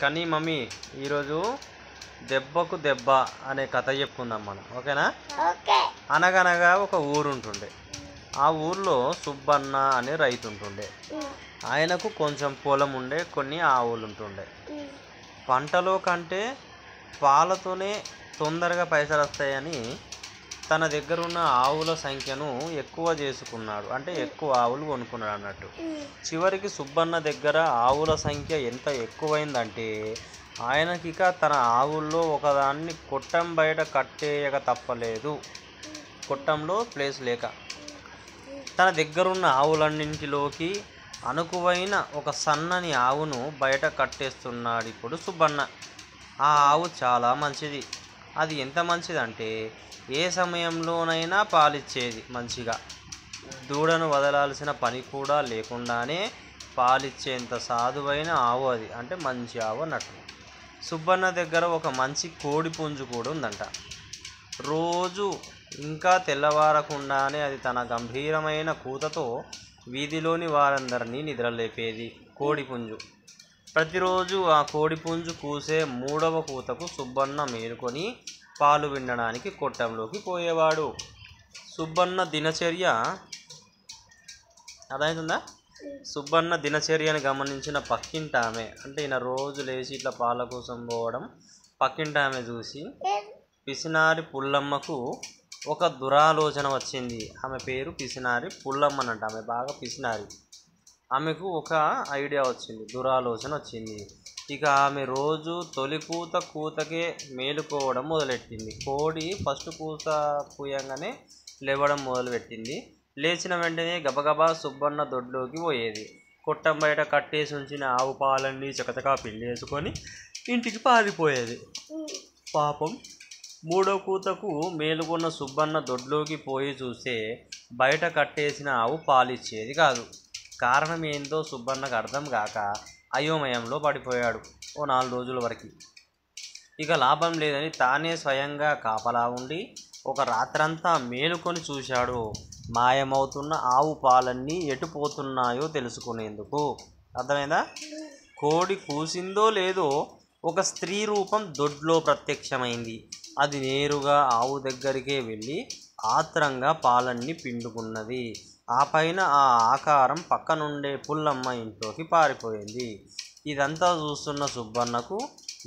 కానీ మమ్మీ ఈరోజు దెబ్బకు దెబ్బ అనే కథ చెప్పుకుందాం మనం, ఓకేనా? అనగనగా ఒక ఊరు ఉంటుండే. ఆ ఊర్లో సుబ్బన్న అనే రైతు ఉంటుండే. ఆయనకు కొంచెం పొలం ఉండే, కొన్ని ఆవులు ఉంటుండే. పంటలో కంటే పాలతోనే తొందరగా పైసలు వస్తాయని తన దగ్గర ఉన్న ఆవుల సంఖ్యను ఎక్కువ చేసుకున్నాడు, అంటే ఎక్కువ ఆవులు కొనుక్కున్నాడు అన్నట్టు. చివరికి సుబ్బన్న దగ్గర ఆవుల సంఖ్య ఎంత ఎక్కువైందంటే ఆయనకిక తన ఆవుల్లో ఒకదాన్ని కొట్టం బయట కట్టేయక తప్పలేదు. కొట్టంలో ప్లేస్ లేక తన దగ్గరున్న ఆవులన్నింటిలోకి అనుకువైన ఒక సన్నని ఆవును బయట కట్టేస్తున్నాడు ఇప్పుడు సుబ్బన్న. ఆ ఆవు చాలా మంచిది. అది ఎంత మంచిదంటే ఏ సమయంలోనైనా పాలిచ్చేది మంచిగా. దూడను వదలాల్సిన పని కూడా లేకుండానే పాలిచ్చేంత సాధువైన ఆవు అది, అంటే మంచి ఆవు అన్నట్టు. సుబ్బన్న దగ్గర ఒక మంచి కోడి పుంజు కూడా ఉందంట. రోజు ఇంకా తెల్లవారకుండానే అది తన గంభీరమైన కూతతో వీధిలోని వారందరినీ నిద్రలేపేది. కోడి పుంజు ప్రతిరోజు ఆ కోడి పుంజు కూసే 3వ కూతకు సుబ్బన్న మేలుకొని పాలు వినడానికి కొట్టంలోకి పోయేవాడు. సుబ్బన్న దినచర్య అర్థమవుతుందా? సుబ్బన్న దినచర్యను గమనించిన పక్కింటామె, అంటే ఈయన రోజు లేచి ఇట్లా పాల కోసం పోవడం పక్కింటామె చూసి పిసినారి పుల్లమ్మకు ఒక దురాలోచన వచ్చింది. ఆమె పేరు పిసినారి పుల్లమ్మనంట. ఆమె బాగా పిసినారి. ఆమెకు ఒక ఐడియా వచ్చింది, దురాలోచన వచ్చింది. ఇక ఆమె రోజు తొలి కూతకే మేలుకోవడం మొదలెట్టింది. కోడి ఫస్ట్ కూత కూయంగానే లేవడం మొదలుపెట్టింది. లేచిన వెంటనే గబగబా సుబ్బన్న దొడ్లోకి పోయేది. కొట్టం బయట కట్టేసి ఉంచిన ఆవు పాలన్నీ చకచకా పిండేసుకొని ఇంటికి పారిపోయేది. పాపం 3వ కూతకు మేలుకున్న సుబ్బన్న దొడ్లోకి పోయి చూస్తే బయట కట్టేసిన ఆవు పాలిచ్చేది కాదు. కారణం ఏందో సుబ్బన్నకు అర్థం కాక అయోమయంలో పడిపోయాడు ఓ 4 రోజుల వరకు. ఇక లాభం లేదని తానే స్వయంగా కాపలా ఉండి ఒక రాత్రంతా మేలుకొని చూశాడు, మాయమవుతున్న ఆవు పాలన్నీ ఎటుపోతున్నాయో తెలుసుకునేందుకు. అర్థమైందా? కోడి కూసిందో లేదో ఒక స్త్రీ రూపం దొడ్లో ప్రత్యక్షమైంది. అది నేరుగా ఆవు దగ్గరికే వెళ్ళి ఆత్రంగా పాలన్నీ పిండుకున్నది. ఆ పైన ఆ ఆకారం పక్కనుండే పుల్లమ్మ ఇంట్లోకి పారిపోయింది. ఇదంతా చూస్తున్న సుబ్బన్నకు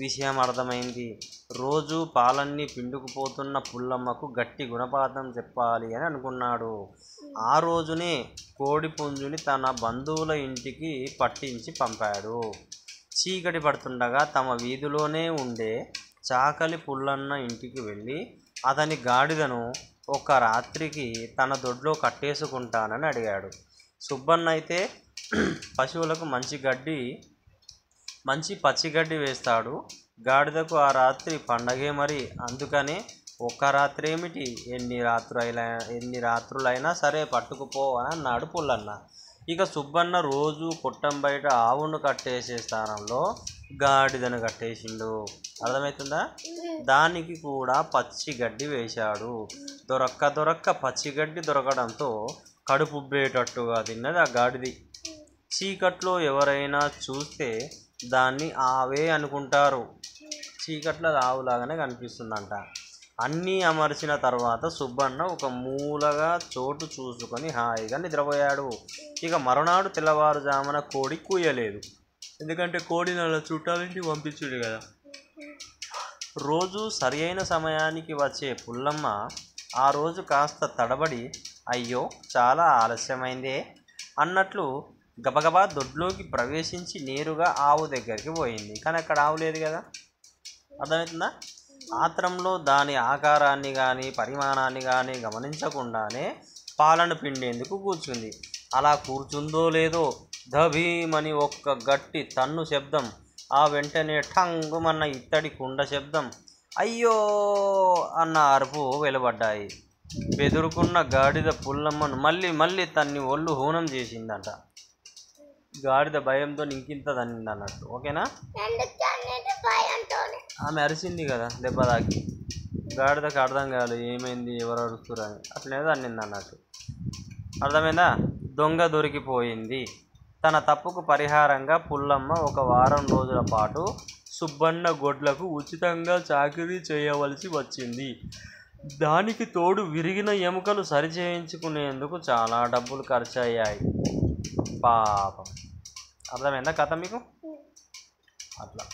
విషయం అర్థమైంది. రోజు పాలన్నీ పిండుకుపోతున్న పుల్లమ్మకు గట్టి గుణపాఠం చెప్పాలి అని అనుకున్నాడు. ఆ రోజునే కోడి పుంజుని తన బంధువుల ఇంటికి పట్టించి పంపాడు. చీకటి పడుతుండగా తమ వీధిలోనే ఉండే చాకలి పుల్లన్న ఇంటికి వెళ్ళి అతని గాడిదను ఒక రాత్రికి తన దొడ్లో కట్టేసుకుంటానని అడిగాడు. సుబ్బన్న అయితే పశువులకు మంచి పచ్చిగడ్డి వేస్తాడు. గాడిదకు ఆ రాత్రి పండగే మరి, అందుకనే ఒక్క రాత్రి ఏమిటి, ఎన్ని రాత్రులైనా సరే పట్టుకుపో అని అన్నాడు పుల్లన్న. ఇక సుబ్బన్న రోజు కొట్టం బయట ఆవును కట్టేసే స్థానంలో గాడిదను కట్టేసిండు. అర్థమవుతుందా? దానికి కూడా పచ్చిగడ్డి వేశాడు. దొరక్క పచ్చిగడ్డి దొరకడంతో కడుపుబ్బేటట్టుగా తిన్నది ఆ గాడిది. చీకట్లో ఎవరైనా చూస్తే దాన్ని ఆవే అనుకుంటారు. చీకట్లో అది ఆవులాగానే కనిపిస్తుందంట. అన్నీ అమర్చిన తర్వాత సుబ్బన్న ఒక మూలగా చోటు చూసుకొని హాయిగా నిద్రపోయాడు. ఇక మరునాడు తెల్లవారుజామున కోడి కూయలేదు. ఎందుకంటే కోడిని అలా చుట్టాలింటికి పంపించుడు కదా. రోజు సరి అయిన సమయానికి వచ్చే పుల్లమ్మ ఆ రోజు కాస్త తడబడి అయ్యో చాలా ఆలస్యమైందే అన్నట్లు గబగబా దొడ్లోకి ప్రవేశించి నేరుగా ఆవు దగ్గరికి పోయింది. కానీ అక్కడ ఆవు లేదు కదా. అర్థమవుతుందా? ఆత్రంలో దాని ఆకారాన్ని కానీ పరిమాణాన్ని కానీ గమనించకుండానే పాలను పిండేందుకు కూర్చుంది. అలా కూర్చుందో లేదో ధభీమని ఒక్క గట్టి తన్ను శబ్దం, ఆ వెంటనే ఠంగుమన్న ఇత్తడి కుండ శబ్దం, అయ్యో అన్న అరుపు వెలువడ్డాయి. బెదురుకున్న గాడిద పుల్లమ్మను మళ్ళీ తన్ని ఒళ్ళు హూనం చేసిందంట. గాడిద భయంతో ఇంకింత తన్నింది అన్నట్టు, ఓకేనా? ఆమె అరిసింది కదా దెబ్బ తాకి. గాడిదకు అర్థం కాదు ఏమైంది, ఎవరు అరుస్తురని, అట్లనే తన్నింది అన్నట్టు. అర్థమైందా? దొంగ దొరికిపోయింది. తన తప్పుకు పరిహారంగా పుల్లమ్మ ఒక వారం రోజుల పాటు సుబ్బన్న గొడ్లకు ఉచితంగా చాకిరీ చేయవలసి వచ్చింది. దానికి తోడు విరిగిన ఎముకలు సరిచేయించుకునేందుకు చాలా డబ్బులు ఖర్చయ్యాయి. పాపం. అర్థమైందా కథ మీకు? అట్లా.